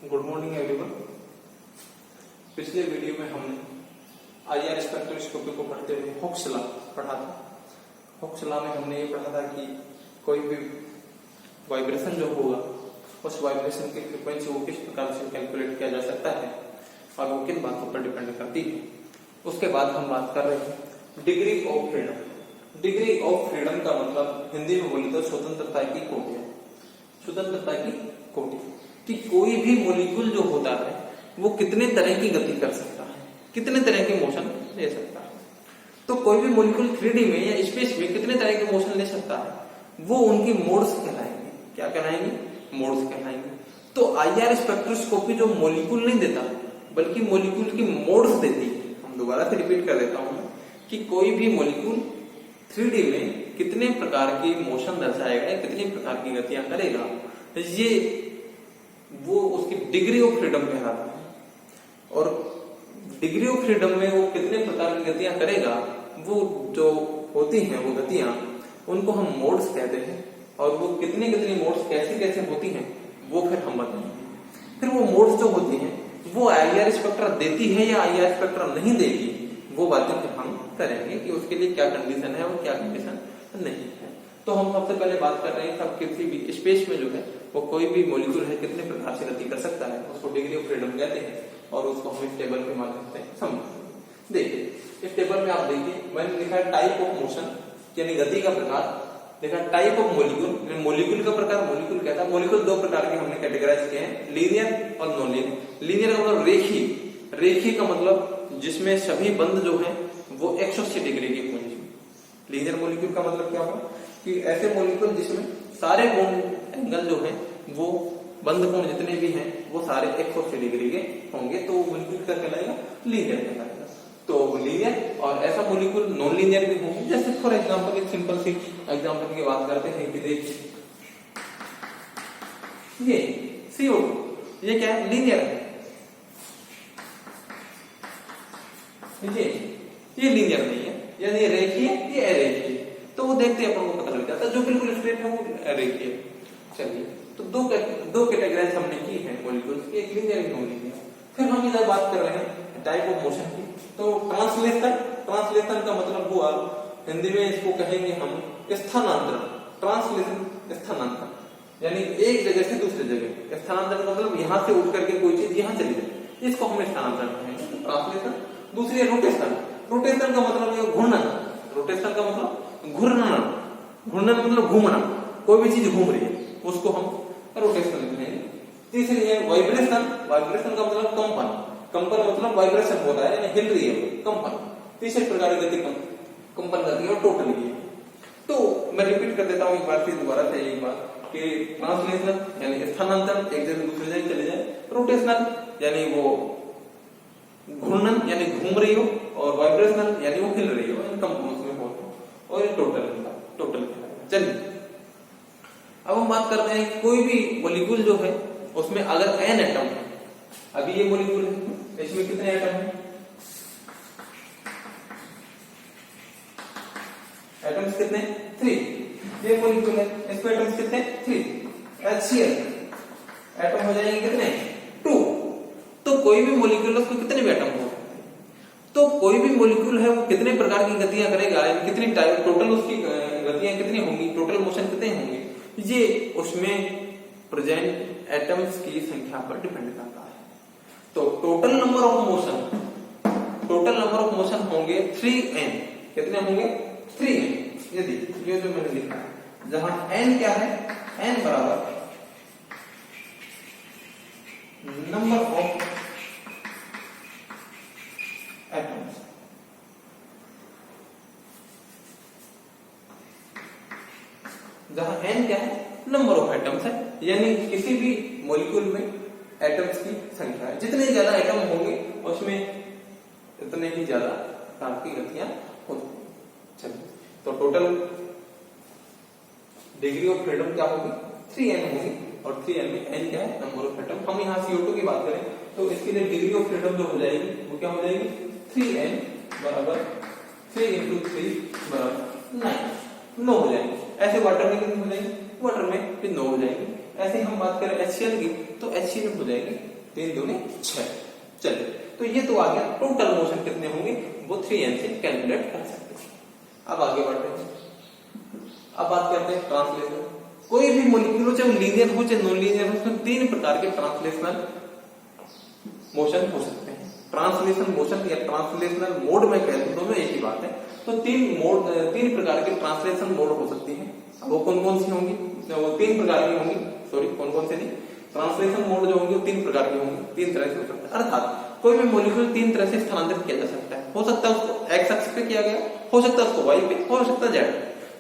Good morning everyone. पिछले video में हमने आईआर स्पेक्ट्रोस्कोपी को पढ़ते हुए हुक्स लॉ पढ़ा था। हुक्स लॉ में हमने ये पढ़ा था कि कोई भी वाइब्रेशन जो होगा उस वाइब्रेशन की फ्रीक्वेंसी वो किस प्रकार से कैलकुलेट किया जा सकता है और वो किन बातों पर डिपेंड करती है। उसके बाद हम बात कर रहे हैं degree of freedom. Degree of freedom का मतलब हिंदी में बोले तो स्वतंत्रता की कोटि। स्वतंत्रता की कोटि कि कोई भी मॉलिक्यूल जो होता है वो कितने तरह की गति कर सकता है, कितने तरह के मोशन ले सकता है। तो कोई भी मॉलिक्यूल 3D में या स्पेस में कितने तरह के मोशन ले सकता है वो उनकी मोड्स कहलाएंगे। क्या कहलाएंगे? मोड्स कहलाएंगे। तो आईआर स्पेक्ट्रोस्कोपी जो मॉलिक्यूल नहीं देता बल्कि मॉलिक्यूल की मोड्स देती है। हम दोबारा से रिपीट कर देता हूं कि कोई भी मॉलिक्यूल 3D में कितने प्रकार की मोशन दर्शाएगा, कितनी प्रकार की गतियां करेगा, ये वो उसकी डिग्री ऑफ फ्रीडम कहलाता है। और डिग्री ऑफ फ्रीडम में वो कितने प्रकार की गतियां करेगा, वो जो होती हैं वो गतियां उनको हम मोड्स कहते हैं। और वो कितनी कितनी मोड्स कैसे कैसे होती हैं वो फिर हम बताएंगे। फिर वो मोड्स जो होती हैं वो आईआर स्पेक्ट्रा देती है या आईआर स्पेक्ट्रा नहीं देगी, वो बातें फिर हम करेंगे कि उसके लिए क्या कंडीशन है और क्या कंडीशन नहीं है। तो हम सबसे पहले बात कर रहे हैं सब किसी भी स्पेस में जो है वो कोई भी मॉलिक्यूल है कितने प्रकार से गति कर सकता है, उसको डिग्री ऑफ फ्रीडम कहते हैं। और उसको हम इस टेबल के माध्यम से समझेंगे। देखिए इस टेबल में आप देखिए मैंने लिखा है टाइप ऑफ मोशन यानी गति का प्रकार, देखा टाइप ऑफ मॉलिक्यूल। मॉलिक्यूल का प्रकार मॉलिक्यूल कहता है। मॉलिक्यूल दो प्रकार के हमने कैटेगराइज किए हैं, लीनियर और नॉन लीनियर। लीनियर का मतलब रेखीय, रेखीय का मतलब जिसमें सभी बंद जो है वो 180 डिग्री की होंगी। लीनियर मॉलिक्यूल का मतलब क्या होगा कि ऐसे मॉलिक्यूल जिसमें सारे एंगल जो है वो बंद कोण जितने भी हैं वो सारे 180 डिग्री के होंगे, तो मॉलिक्यूल क्या कहलाएगा? लीनियर कहलाएगा। तो लीनियर और ऐसा मॉलिक्यूल नॉन लीनियर भी होंगे। जैसे फॉर एग्जांपल एक सिंपल सी एग्जांपल की बात करते हैं कि देखिए ये CO2 ये क्या है? लीनियर है। ये लीनियर नहीं है, यानी रेखीय ये अरेखीय। तो वो देखते अपन को पता लग जाता है जो बिल्कुल स्ट्रेट है वो रेखीय। चलिए तो दो कैटेगराइज हमने की है मॉलिक्यूल्स की, एक लीनियर एक नॉन लीनियर। फिर हम इधर बात कर रहे हैं टाइप ऑफ मोशन की। तो ट्रांसलेशन, ट्रांसलेशन का मतलब हुआ हिंदी में इसको कहेंगे हम स्थानांतरण। ट्रांसलेशन स्थानांतरण यानी एक जगह से दूसरी जगह। स्थानांतरण का मतलब यहाँ से उठ करके कोई चीज यहाँ चली जाए, इसको हम स्थानांतरण कहेंगे, ट्रांसलेशन। दूसरी है रोटेशन। रोटेशन का मतलब है घूर्णन। रोटेशन का मतलब घूर्णन, घूर्णन मतलब घूमना, कोई भी चीज घूम रही है उसको हम रोटेशन कहेंगे। तीसरी है वाइब्रेशन। वाइब्रेशन का मतलब कंपन। कंपन मतलब वाइब्रेशन होता है यानी हिल रही है कंपन। तीसरे प्रकार की गति कंपन गति और टोटल है। तो मैं रिपीट कर देता हूं एक बार फिर दोबारा से यही बात कि ट्रांसलेशन यानी स्थानांतरण, एक जगह दूसरी जगह चले जाए। रोटेशनल यानी वो घूर्णन यानी घूम रही हो, और वाइब्रेशनल यानी वो हिल रही हो, कंपन उसमें हो। और ये टोटल चलिए अब हम बात करते हैं कोई भी मॉलिक्यूल जो है उसमें अगर n एटम है, अभी ये मॉलिक्यूल है इसमें कितने एटम है? एटम्स कितने? 3। ये मॉलिक्यूल है इसमें एटम्स कितने? 3। HCl एटम हो जाएंगे कितने? 2। तो कोई भी मॉलिक्यूल उसको कितने भी एटम हो सकते हैं। तो कोई भी मॉलिक्यूल है वो कितने प्रकार की गतियां करेगा, कितनी टाइप टोटल उसकी गतियां कितनी होंगी, टोटल मोशन कितने होंगे, ये उसमें प्रेजेंट एटम्स की संख्या पर डिपेंड करता है। तो टोटल नंबर ऑफ मोशन होंगे 3n। कितने होंगे? 3n। यदि ये जो मैंने लिखा है जहां n क्या है? n बराबर नंबर ऑफ एटम्स। जहां n क्या है? नंबर ऑफ एटम्स है, यानी किसी भी मॉलिक्यूल में एटम्स की संख्या है। जितने ज्यादा एटम होंगे उसमें उतने ही ज्यादा प्रकार की गतियां होती। चलिए तो टोटल डिग्री ऑफ फ्रीडम क्या होगी? 3n होगी। और 3n में n क्या है? Number of atom. हम यहाँ CO2 की बात करें तो इसके लिए डिग्री ऑफ फ्रीडम जो हो जाएगी वो क्या हो जाएगी? 3n बराबर 3 × 3 बराबर 9 हो जाएंगे। ऐसे वाटर में कितने हो जाएंगे? वाटर में भी 9 हो जाएंगे। ऐसे हम बात करें HCl की तो HCl में हो जाएगी 3 दूनी 6। चलिए, तो ये तो आ गया टोटल मोशन कितने होंगे वो 3n से कैलकुलेट कर सकते हैं। अब आगे बढ़ रहे हैं, अब बात करते हैं ट्रांसलेशन। कोई भी मॉलिक्यूल हो, चाहे लीनियर हो चाहे नॉन लीनियर हो, उसमें 3 प्रकार के ट्रांसलेशनल मोशन हो सकते हैं। ट्रांसलेशन मोशन या ट्रांसलेशनल मोड में कह दूं दोनों एक ही बात है। तो 3 प्रकार की ट्रांसलेशन मोड हो सकती है। अब वो कौन कौन सी होंगी? वो 3 प्रकार की होंगी, सॉरी कौन कौन से नहीं, ट्रांसलेशन मोड जो होंगे 3 प्रकार की होंगी, 3 तरह से हो सकता है। अर्थात कोई भी मॉलिक्यूल 3 तरह से स्थानांतरित किया जा सकता है। हो सकता है उसको एक्स अक्ष पे किया गया, हो सकता है उसको वाई पे, हो सकता है जेड।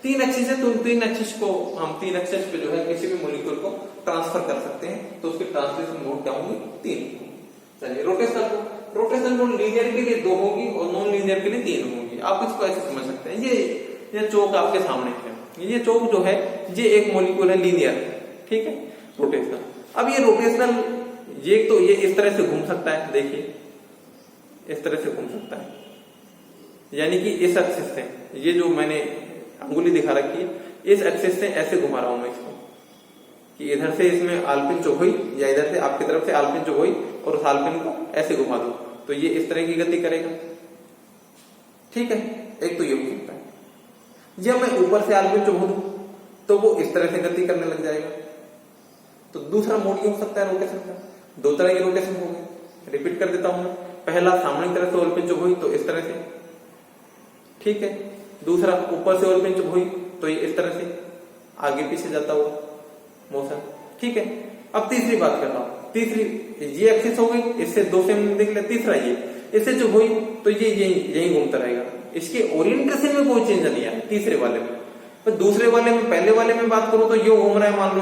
3 एक्सिस है, तो 3 एक्सिस को हम 3 एक्सिस पे जो है किसी भी मॉलिक्यूल को ट्रांसफर कर सकते हैं। तो उसके ट्रांसलेशन मोड क्या होंगी? 3। चलिए, रोटेशनल मोड लीनियर के लिए 2 होगी और नॉन लीनियर के लिए 3 होगी। आप इसको ऐसे समझ सकते हैं, ये चौक आपके सामने है, ये चौक जो है ये एक मॉलिक्यूल है लीनियर, ठीक है, रोटेशनल। अब ये रोटेशनल ये इस तरह से घूम सकता है, देखिए इस तरह से घूम सकता है, यानी कि इस एक्सिस से, ये जो मैंने अंगुली दिखा रखी है, इस एक्सिस से ऐसे घुमा रहा हूं मैं इसको, कि इधर से इसमें आलपिन चुभ हुई या इधर से आपकी तरफ से आलपिन चुभ हुई और उस आलपिन को ऐसे घुमा दो, तो ये इस तरह की गति करेगा, ठीक है। एक तो ये हो सकता है। जब मैं ऊपर से आलपिन चुभ दूं तो वो इस तरह से गति करने लग जाएगा। तो दूसरा मोड ये हो सकता है रोटेशन का। 2 तरह के रोटेशन हो गए, रिपीट कर देता हूं मैं। पहला सामने की तरफ से आलपिन चुभ हुई तो इस तरह से, ठीक है। दूसरा ऊपर से आलपिन चुभ हुई तो ये इस तरह से आगे पीछे जाता हुआ मोशन, ठीक है। अब तीसरी बात कर रहा हूं, तीसरी ये एक्सिस हो गई, इससे 2 से देख ले। तीसरा ये इससे जो हुई तो ये यही घूमता रहेगा, इसके ओरिएंटेशन में कोई चेंज नहीं आया तीसरे वाले में। पर दूसरे वाले में, पहले वाले में बात करूं तो यो घूम रहा है, मान लो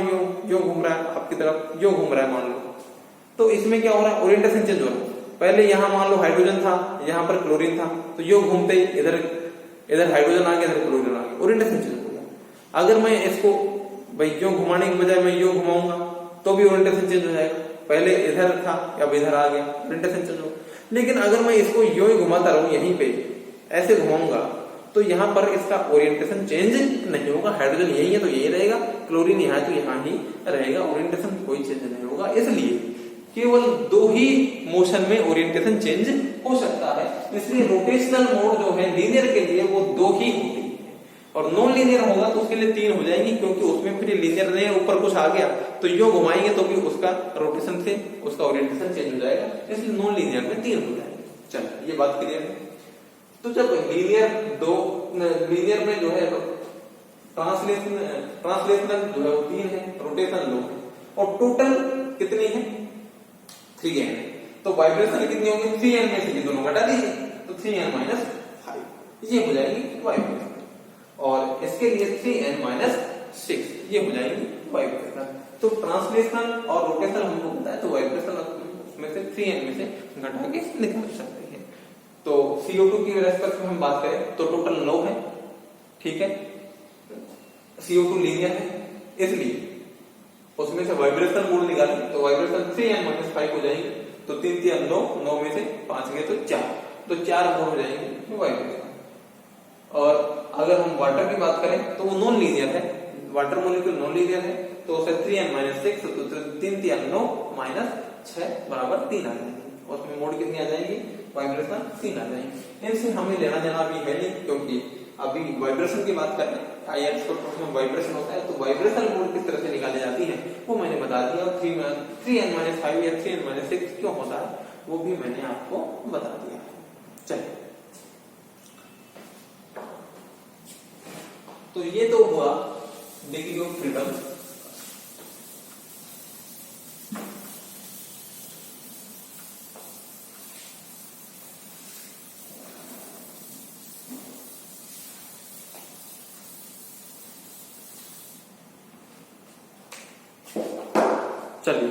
यो घूम रहा है आपकी तरफ, यो घूम रहा है मान लो, तो इसमें क्या हो रहा है? ओरिएंटेशन चेंज हो रहा है। पहले यहां मान लो हाइड्रोजन था, यहां पर क्लोरीन था, तो यो घूमते ही इधर हाइड्रोजन आ गया, इधर क्लोरीन आ गया, ओरिएंटेशन चेंज हो गया। अगर मैं इसको भाई यो घुमाने की बजाय मैं यो घुमाऊंगा तो भी ओरिएंटेशन चेंज हो जाएगा। पहले इधर था, अब इधर आ गया, ओरिएंटेशन चेंज हो। लेकिन अगर मैं इसको यो ही घुमाता रहूं, यहीं पे ऐसे घुमाऊंगा, तो यहां पर इसका ओरिएंटेशन चेंज नहीं होगा। हाइड्रोजन यही है तो यही रहेगा, क्लोरीन यहाँ है तो यहाँ ही रहेगा, ओरिएंटेशन कोई चेंज नहीं होगा। इसलिए केवल 2 ही मोशन में ओरिएंटेशन चेंज हो सकता है। इसलिए रोटेशनल मोड जो है लीनियर के लिए वो 2 ही होती है, और नॉन लीनियर होगा तो उसके लिए 3 हो जाएंगी, क्योंकि उसमें फिर लीनियर नहीं, ऊपर कुछ आ गया तो यो घुमाएंगे तो भी उसका रोटेशन से उसका ओरिएंटेशन चेंज हो जाएगा। इसलिए नॉन लीनियर में 3 हो जाएंगे। चलो, ये बात क्लियर है। तो जब लीनियर में जो है ट्रांसलेशनल जो है वो 3 है, रोटेशनल 2 है, और टोटल कितनी है? 3n। तो वाइब्रेशन कितनी होगी? 3n में से ये दोनों घटा दीजिए, तो 3n - 5 ये हो जाएगी वाइब्रेशन, और इसके लिए 3n - 6 ये हो जाएगी वाइब्रेशन। तो ट्रांसलेशनल और रोटेशनल हमको पता है, तो वाइब्रेशन उसमें से 3n में से घटा के निकाल सकते हैं। तो CO2 की रेस्पेक्ट में हम बात करें तो टोटल 9 है, ठीक है। CO2 लीनियर है, इसलिए उसमें से वाइब्रेशन मोड निकालें तो वाइब्रेशन 3n - 5 हो जाएंगे। तो 3 3 9, 9 में से 5 गए तो 4, तो 4 मोड हो जाएंगे वाइब्रेशन। और अगर हम वाटर की बात करें तो वो नॉन लीनियर है, वाटर मॉलिक्यूल नॉन लीनियर है, तो उसे 3n - 6, तो 3 3 9 - 6 बराबर 3 आ जाएंगे। उसमें मोड कितनी आ जाएंगी? वाइब्रेशन 3 आ जाएंगे। इनसे हमें लेना देना भी है नहीं, क्योंकि अभी वाइब्रेशन की बात कर रहे हैं। IELTS में वाइब्रेशन होता है, तो वाइब्रेशन मोड किस तरह से निकाली जाती है वो मैंने बता दिया। और 3n - 5 या 3n - 6 क्यों होता है वो भी मैंने आपको बता दिया। चलिए, तो ये तो हुआ डिग्री ऑफ फ्रीडम। चलिए,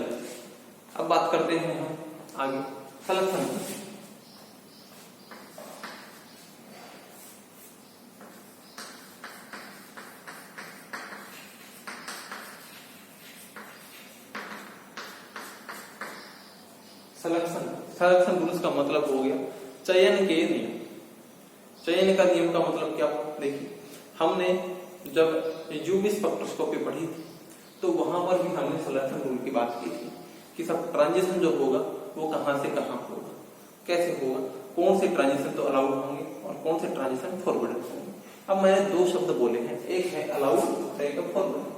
अब बात करते हैं हम आगे सलेक्शन। सलेक्शन रूल्स का मतलब हो गया चयन के नियम। चयन का नियम का मतलब क्या? देखिए, हमने जब यूवी स्पेक्ट्रोस्कोपी पढ़ी थी तो वहां पर भी हमने सिलेक्शन रूल की बात की थी कि सब ट्रांजिशन जो होगा वो कहां से कहां होगा, कैसे होगा, कौन से ट्रांजिशन तो अलाउड होंगे और कौन से ट्रांजिशन फॉरवर्डेड होंगे। अब मैंने दो शब्द बोले हैं, एक है अलाउड और एक है फॉरवर्डेड।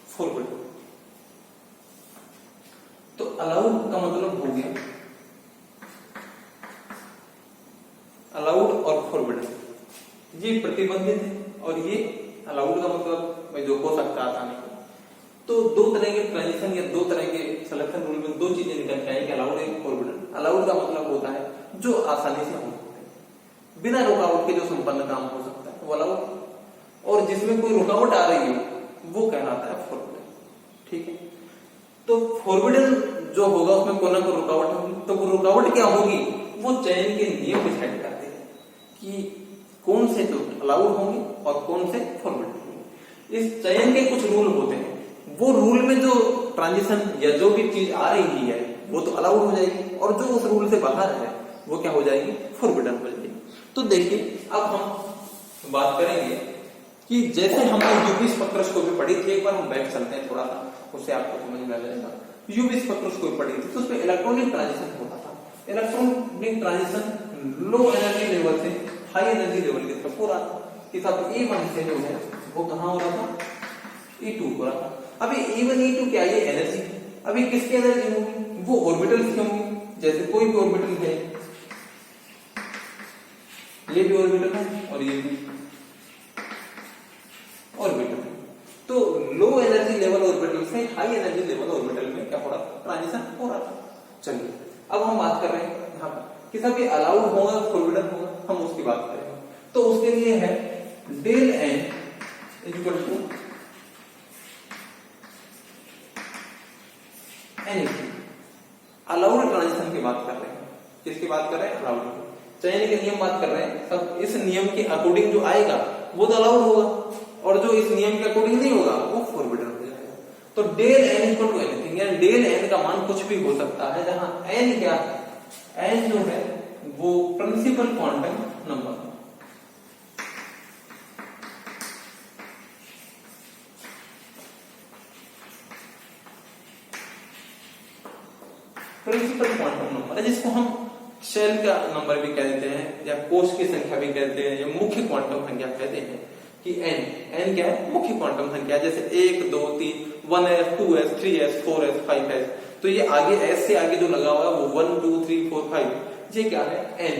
फॉरवर्ड तो अलाउड का मतलब हो गया अलाउड और फॉरवर्ड ये प्रतिबंधित है और ये अलाउड का मतलब मैं जो हो सकता है आसानी को। तो दो तरह के ट्रांजिशन या दो तरह के सिलेक्शन रूल में दो चीजें निकल के आएंगी, अलाउड और फॉरवर्ड। अलाउड का मतलब होता है जो आसानी से हो सकता है, बिना रुकावट के जो संपन्न काम हो सकता है वो अलाउड, और जिसमें कोई रुकावट आ रही हो वो कहलाता है फॉरवर्ड। ठीक है, तो फॉरवर्डन जो होगा उसमें कोई ना कोई रुकावट होगी, तो वो रुकावट क्या होगी वो चयन के नियम डिसाइड करते हैं कि कौन से जो अलाउड होंगे और कौन से फॉरवर्ड होंगे। इस चयन के कुछ रूल होते हैं, वो रूल में जो ट्रांजिशन या जो भी चीज आ रही है वो तो अलाउड हो जाएगी, और जो उस रूल से बाहर है वो क्या हो जाएगी, फॉरवर्डन हो जाएगी। तो देखिए अब हम बात करेंगे कि जैसे हमने यूवी स्पेक्ट्रोस्कोपी पढ़ी थी, एक बार हम बैक चलते हैं थोड़ा सा, उससे आपको समझ में आ जाएगा। यूवी स्पेक्ट्रोस्कोपी पढ़ी थी तो उसमें इलेक्ट्रॉनिक ट्रांजिशन होता था। Electronic transition low energy level से हाई एनर्जी लेवल की तरफ हो रहा था, कि साहब E1 से जो है वो कहां हो रहा था, E2 हो रहा था। अभी E1 E2 क्या, ये एनर्जी, अभी किसकी एनर्जी होगी, वो ऑर्बिटल की होंगी। जैसे कोई भी ऑर्बिटल है, ये भी ऑर्बिटल है और ये भी ऑर्बिटल, तो लो एनर्जी लेवल ऑर्बिटल से हाई एनर्जी लेवल ऑर्बिटल में क्या हो रहा था, ट्रांजिशन हो रहा था। चलिए अब हम बात कर रहे हैं यहाँ पर कि सब ये अलाउड होगा फॉरवर्डन होगा, हम उसकी बात करेंगे। तो उसके लिए है del n equal to n. Allowed transition की बात कर रहे हैं, किसकी बात कर रहे हैं, अलाउड, चयन के नियम बात कर रहे हैं। सब इस नियम के अकॉर्डिंग जो आएगा वो तो अलाउड होगा, और जो इस नियम के अकॉर्डिंग नहीं होगा वो फॉरवर्डन हो जाएगा। तो del n equal to anything, यानी डेल एन का मान कुछ भी हो सकता है, जहां एन क्या है, एन जो है वो principal quantum number, principal quantum number है, जिसको हम शेल का नंबर भी कह देते हैं, या कोश की संख्या भी कहते हैं, या मुख्य क्वांटम संख्या कहते हैं। कि एन क्या है, मुख्य क्वांटम संख्या, जैसे 1 2 3 1s 2s 3s 4s 5s, तो ये आगे एस से आगे जो लगा हुआ है वो 1 2 3 4 5, ये क्या है, एन।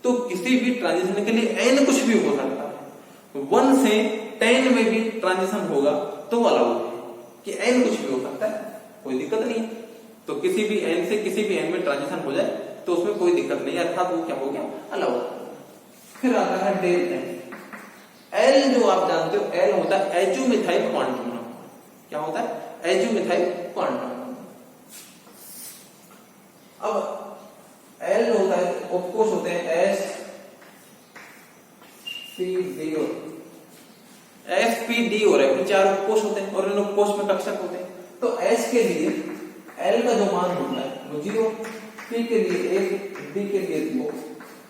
तो किसी भी ट्रांजिशन के लिए एन कुछ भी हो सकता है, 1 से 10 में भी ट्रांजिशन होगा तो अलाउड है, कि एन कुछ भी हो सकता है, कोई दिक्कत नहीं। तो किसी भी एन से किसी भी एन में ट्रांजिशन हो जाए तो उसमें कोई दिक्कत नहीं, अर्थात वो क्या हो गया, अलाउड। फिर आता है डेल एन। एल जो आप जानते हो, एल होता है एजोमिथाइल क्वांटम नंबर। क्या होता है, एजोमिथाइल क्वांटम नंबर। अब एल होता है, ऑफकोर्स होते हैं sp_d हो रहा है, चार उपकोष होते हैं और इन उपकोष में कक्षक होते हैं। तो s के लिए l का जो मान होता है वो 0, p के लिए 1, d के लिए 2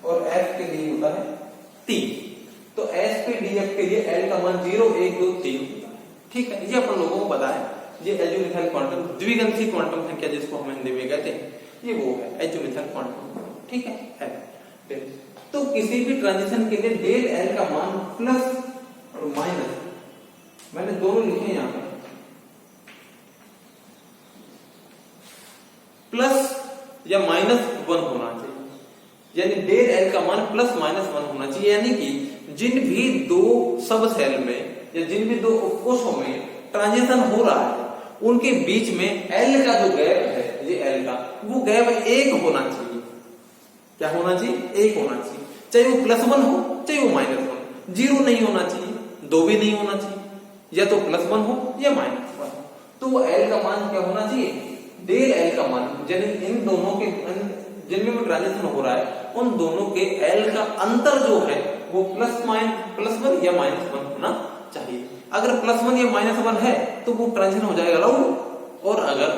और f के लिए होता है 3। तो sp_df के लिए l का मान 0 1 2 3 होता है। ठीक है, ये अपन लोगों को पता है, ये एजोमिथाइल क्वांटम द्विगंशी क्वांटम संख्या जिसको हम हिंदी में कहते हैं, ये वो है एजोमिथाइल क्वांटम। ठीक है, तो किसी भी ट्रांजिशन के लिए डेल एल का मान प्लस और माइनस, मैंने दोनों लिखे हैं यहां पर, प्लस या -1 होना चाहिए, यानी डेल एल का मान प्लस माइनस 1 होना चाहिए। यानी कि जिन भी दो सब सेल में या जिन भी दो उपकोषों में ट्रांजिशन हो रहा है उनके बीच में एल का जो गैप है, ये एल का वो गैप 1 होना चाहिए। क्या होना चाहिए, 1 होना चाहिए, चाहे वो +1 हो चाहे वो -1, 0 नहीं होना चाहिए, 2 भी नहीं होना चाहिए, या तो +1 हो या -1 हो। तो वो एल का मान क्या होना चाहिए, डेल एल का मान, यानी इन दोनों के जिनमें भी ट्रांजिशन हो रहा है उन दोनों के एल का अंतर जो है वो +1 या -1 होना चाहिए। अगर +1 या -1 है तो वो ट्रांजिशन हो जाएगा अलाउड, और अगर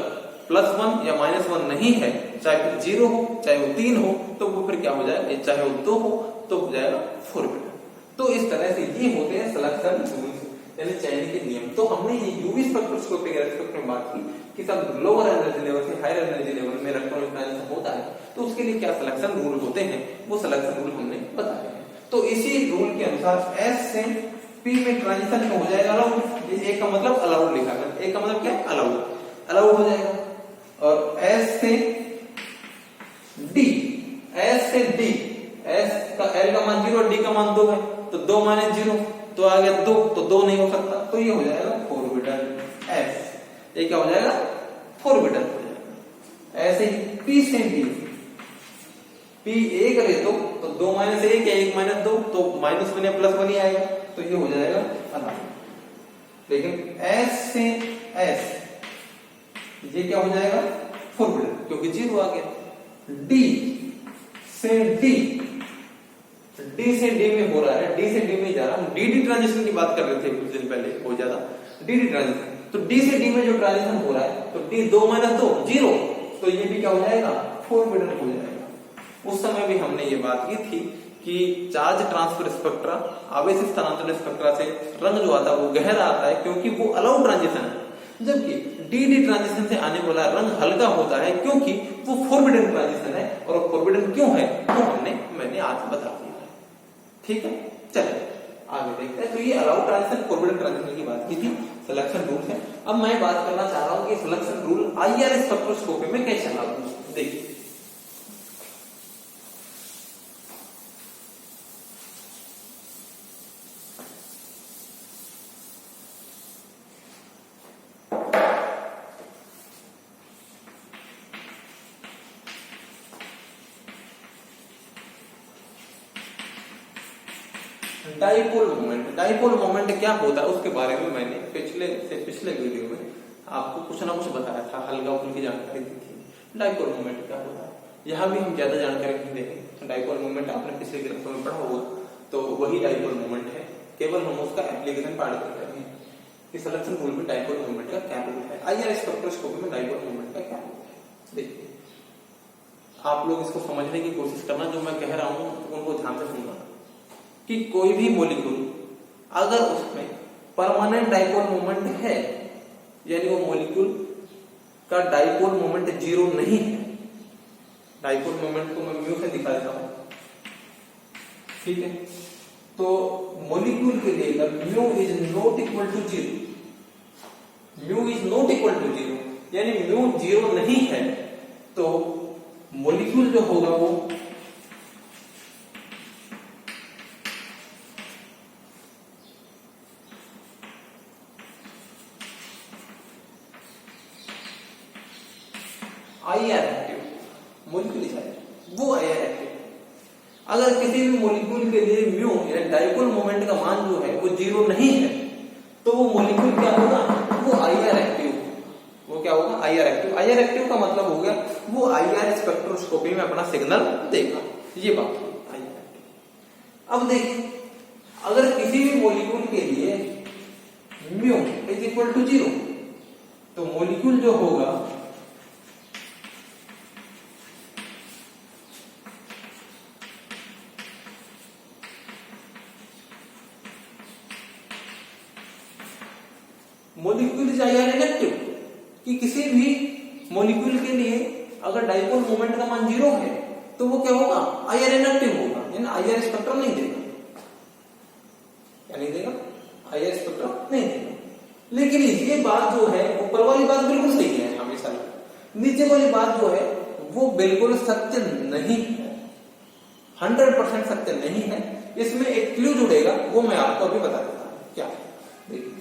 +1 या -1 नहीं है, चाहे फिर 0 हो चाहे वो 3 हो, तो वो फिर क्या हो जाएगा, चाहे वो 2 हो तो हो जाएगा फोरबिडन। तो इस तरह से ये होते हैं सिलेक्शन रूल्स, यानी चयन के नियम। तो हमने ये यूवी स्पेक्ट्रोस्कोपी के रेस्पेक्ट में बात की कि सब लोअर एनर्जी लेवल से हायर एनर्जी लेवल में इलेक्ट्रॉनिक ट्रांजिशन होता है, तो उसके लिए क्या सिलेक्शन रूल होते हैं, वो सिलेक्शन रूल हमने बताए हैं। तो इसी रूल के अनुसार एस से पी में ट्रांजिशन हो जाएगा अलाउड, ए का मतलब अलाउड लिखा है, ए का मतलब क्या है, अलाउड, अलाउड हो जाएगा। और एस से डी, एस से डी, एस का एल का मान 0 और डी का मान 2 है, तो 2 - 0 तो आ गया 2, तो 2 नहीं हो सकता, तो ये हो जाएगा फोरबिडन एस, ये क्या हो जाएगा, फोरबिडन हो जाएगा। ऐसे ही पी से डी, पी 1 ले तो 2 - 1 या 1 - 2 तो -1 या +1 ही आएगा, तो ये हो जाएगा अलाउड। लेकिन एस से एस ये क्या हो जाएगा, फोरबिडन, क्योंकि 0 आ गया। डी से डी, डी से डी में हो रहा है, डी से डी में जा रहा हूं, डी ट्रांजिशन की बात कर रहे थे कुछ दिन पहले बहुत ज्यादा, डी ट्रांजिशन, तो डी से डी में जो ट्रांजिशन हो रहा है, तो डी 2 - 2 0, तो ये भी क्या हो जाएगा, फोरबिडन हो जाएगा। उस समय भी हमने ये बात की थी कि चार्ज ट्रांसफर स्पेक्ट्रा, आवेश स्थानांतरण स्पेक्ट्रा से रंग जो आता है वो गहरा आता है, क्योंकि वो अलाउड ट्रांजिशन है, जबकि डी ट्रांजिशन से आने वाला रंग हल्का होता है, क्योंकि वो फोरबिडन ट्रांजिशन है। और फोरबिडन क्यों है वो मैंने आज बता दिया है, ठीक है। चलिए आगे देखते हैं। तो ये अलाउड ट्रांजिशन, फोरबिडन ट्रांजिशन की बात की थी, सिलेक्शन रूल है। अब मैं बात करना चाह रहा हूं कि सिलेक्शन रूल आईआर स्पेक्ट्रोस्कोपी में कैसे लागू, देखिए। डाइपोल मोमेंट, डाइपोल मोमेंट क्या होता है उसके बारे में मैंने पिछले वीडियो में आपको कुछ ना कुछ बताया था, हल्का फुल्की जानकारी दी थी। डाइपोल मोमेंट क्या होता है, यहाँ भी हम ज्यादा जानकारी नहीं देंगे। डाइपोल मोमेंट आपने पिछले क्लास में पढ़ा होगा, तो वही डाइपोल मोमेंट है, केवल हम उसका एप्लीकेशन पार्ट कर रहे हैं कि सिलेक्शन रूल में डाइपोल मोमेंट का क्या रोल है, आईआर स्पेक्ट्रोस्कोपी में डाइपोल मोमेंट का क्या रोल है। देखिए आप लोग इसको समझने की कोशिश करना, जो मैं कह रहा हूं उनको ध्यान से सुनना, कि कोई भी मॉलिक्यूल अगर उसमें परमानेंट डाइपोल मोमेंट है, यानी वो मॉलिक्यूल का डाइपोल मोमेंट 0 नहीं है, डाइपोल मोमेंट को मैं म्यू से दिखा देता हूं, ठीक है। तो मॉलिक्यूल के लिए अगर mu is not equal to 0, mu is not equal to 0 यानी म्यू 0 नहीं है, तो मॉलिक्यूल जो होगा वो आईआर एक्टिव, मॉलिक्यूल वो आईआर एक्टिव। अगर किसी भी मॉलिक्यूल के लिए म्यू या डाइपोल मोमेंट का मान जो है वो 0 नहीं है, तो वो मॉलिक्यूल क्या होगा, वो आईआर एक्टिव, वो क्या होगा, आईआर एक्टिव। आईआर एक्टिव का मतलब हो गया वो आईआर स्पेक्ट्रोस्कोपी में अपना सिग्नल देगा, ये बात है आईआर एक्टिव। अब देखिए अगर किसी भी मॉलिक्यूल के लिए म्यू इज इक्वल टू 0, तो मॉलिक्यूल जो होगा मॉलिक्यूल इज आईआर इनेक्टिव, कि किसी भी मॉलिक्यूल के लिए अगर डाइपोल मोमेंट का मान 0 है तो वो क्या होगा, आईआर इनेक्टिव होगा, यानी आईआर स्पेक्ट्रम नहीं देगा, क्या नहीं देगा, आईआर स्पेक्ट्रम नहीं देगा। लेकिन ये बात जो है ऊपर वाली बात बिल्कुल सही है हमेशा, नीचे वाली बात जो है वो बिल्कुल सत्य नहीं है, 100% सत्य नहीं है। इसमें एक क्लू जुड़ेगा, वो मैं आपको अभी बता देता हूं क्या। देखिए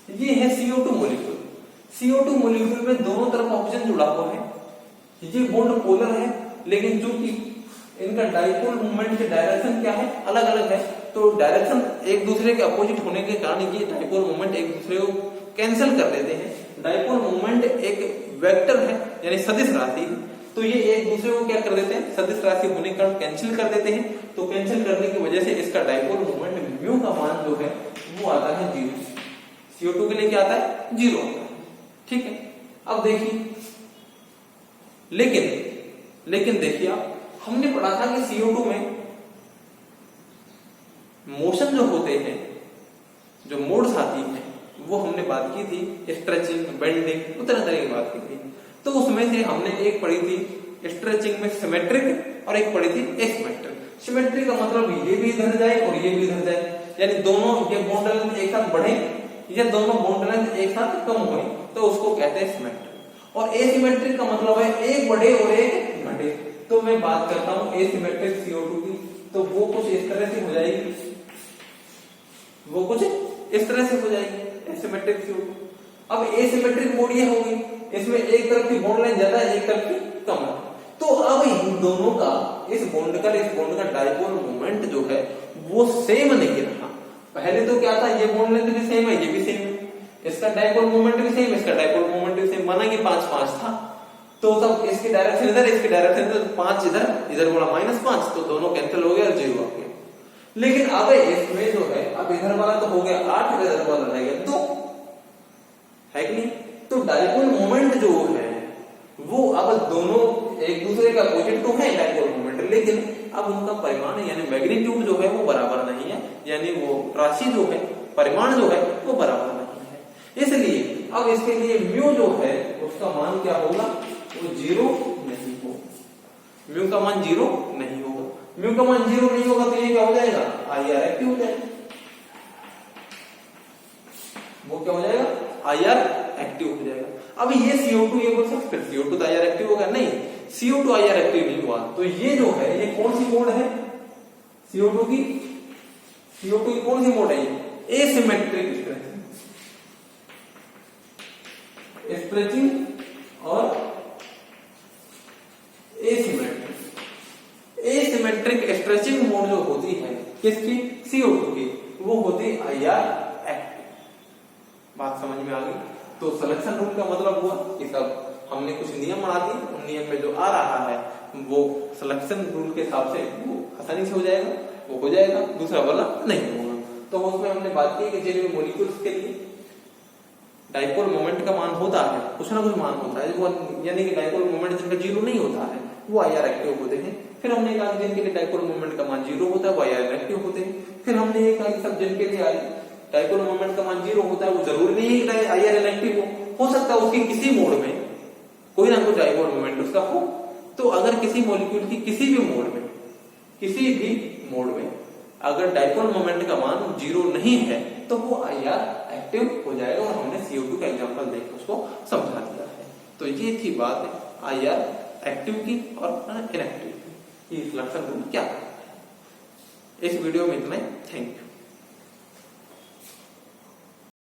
ये है CO2 मॉलिक्यूल, CO2 मॉलिक्यूल में दोनों तरफ ऑक्सीजन जुड़ा हुआ है, ये बॉन्ड पोलर है, लेकिन चूंकि इनका डाइपोल मूवमेंट की डायरेक्शन क्या है, अलग अलग है, तो डायरेक्शन एक दूसरे के अपोजिट होने के कारण ये डाइपोल मूवमेंट एक दूसरे को कैंसिल कर देते हैं। डाइपोल मूवमेंट एक वेक्टर है यानी सदिश राशि, तो ये एक दूसरे को क्या कर देते हैं, सदिश राशि होने के कारण कैंसिल कर देते हैं। तो कैंसिल करने की वजह से इसका डाइपोल मूवमेंट म्यू का मान जो है वो आता है 0, CO2 के लिए क्या आता है, 0 आता है। ठीक है, अब देखिए, लेकिन देखिए आप, हमने पढ़ा था कि CO2 में मोशन जो होते हैं, जो मोड्स आती हैं, वो हमने बात की थी स्ट्रेचिंग, बेंडिंग, तरह तरह की बात की थी। तो उसमें से हमने एक पढ़ी थी स्ट्रेचिंग में सिमेट्रिक और एक पढ़ी थी एसिमेट्रिक। सिमेट्रिक का मतलब ये भी इधर जाए और ये भी इधर जाए, यानी दोनों ये बॉन्ड लेंथ एक साथ बढ़े या दोनों बॉन्ड लेंथ एक साथ कम हुए, तो उसको कहते हैं सिमेट्रिक। और एसिमेट्रिक का मतलब है एक बढ़े और एक घटे। तो मैं बात करता हूं एसिमेट्रिक CO2 की, तो वो कुछ इस तरह से हो जाएगी, वो कुछ इस तरह से हो जाएगी एसिमेट्रिक CO2। अब एसिमेट्रिक मोड ये होगी, इसमें एक तरफ की बॉन्ड लेंथ ज्यादा है, एक तरफ की कम है। तो अब इन दोनों का, इस बॉन्ड का डाइपोल मोमेंट जो है वो सेम नहीं रहा। पहले तो क्या था, ये बॉन्ड लेंथ भी सेम है, ये भी सेम है, इसका डाइपोल मोमेंट भी सेम, इसका डाइपोल मोमेंट भी सेम, माना कि 5-5 था। तो तब इसकी डायरेक्शन इधर, इसकी डायरेक्शन इधर, 5 इधर बोला -5, तो दोनों कैंसिल हो गया और 0 आ गया। लेकिन अब इसमें जो है, अब इधर वाला तो हो गया 8, इधर वाला रह गया 2, है कि नहीं? तो डाइपोल मोमेंट जो है वो अब दोनों एक दूसरे का अपोजिट तो है डाइपोल मोमेंट, लेकिन अब उनका परिमाण यानी मैग्नीट्यूड जो है वो बराबर नहीं है, यानी वो राशि जो है, परिमाण जो है वो बराबर नहीं है। इसलिए अब इसके लिए म्यू जो है उसका मान क्या होगा, वो 0 नहीं होगा। म्यू का मान 0 नहीं होगा। म्यू का मान 0 नहीं होगा तो ये क्या हो जाएगा, IR एक्टिव हो जाएगा। वो क्या हो जाएगा, IR एक्टिव हो जाएगा। अब ये CO2, ये बोल सकते CO2 तो IR एक्टिव होगा, नहीं, CO2 IR एक्टिव नहीं हुआ। तो ये जो है, ये कौन सी मोड है CO2 की कौन सी मोड है, ये एसिमेट्रिक स्ट्रेचिंग और एसिमेट्रिक स्ट्रेचिंग मोड जो होती है किसकी, CO2 की, वो होती IR एक्टिव। बात समझ में आ गई? तो सिलेक्शन रूल का मतलब हुआ कि सब हमने कुछ नियम बना दिए, उन नियम में जो आ रहा है वो सिलेक्शन रूल के हिसाब से वो आसानी से हो जाएगा, वो हो जाएगा, दूसरा वाला नहीं होगा। तो उसमें हमने बात की कि जिन मॉलिक्यूल्स के लिए डाइपोल मोमेंट का मान होता है, कुछ ना कुछ मान होता है, वो यानी कि डाइपोल मोमेंट जिनका 0 नहीं होता है वो IR एक्टिव होते हैं। फिर हमने कहा जिनके लिए डाइपोल मोमेंट का मान 0 होता है वो IR एक्टिव होते हैं। फिर हमने ये कहा कि सब जिनके लिए डाइपोल मोमेंट का मान 0 होता है वो जरूरी नहीं है कि IR इनएक्टिव हो सकता है उसकी किसी मोड में कोई ना कोई डाइपोल मोमेंट उसका हो। तो अगर किसी मॉलिक्यूल की किसी भी मोड में अगर डाइपोल मोमेंट का मान 0 नहीं है तो वो IR एक्टिव हो जाएगा, और हमने CO2 का एग्जांपल देकर उसको समझा दिया है। तो ये थी बात IR एक्टिव की और इनएक्टिव की, सिलेक्शन रूल क्या है। इस वीडियो में इतना ही, थैंक यू।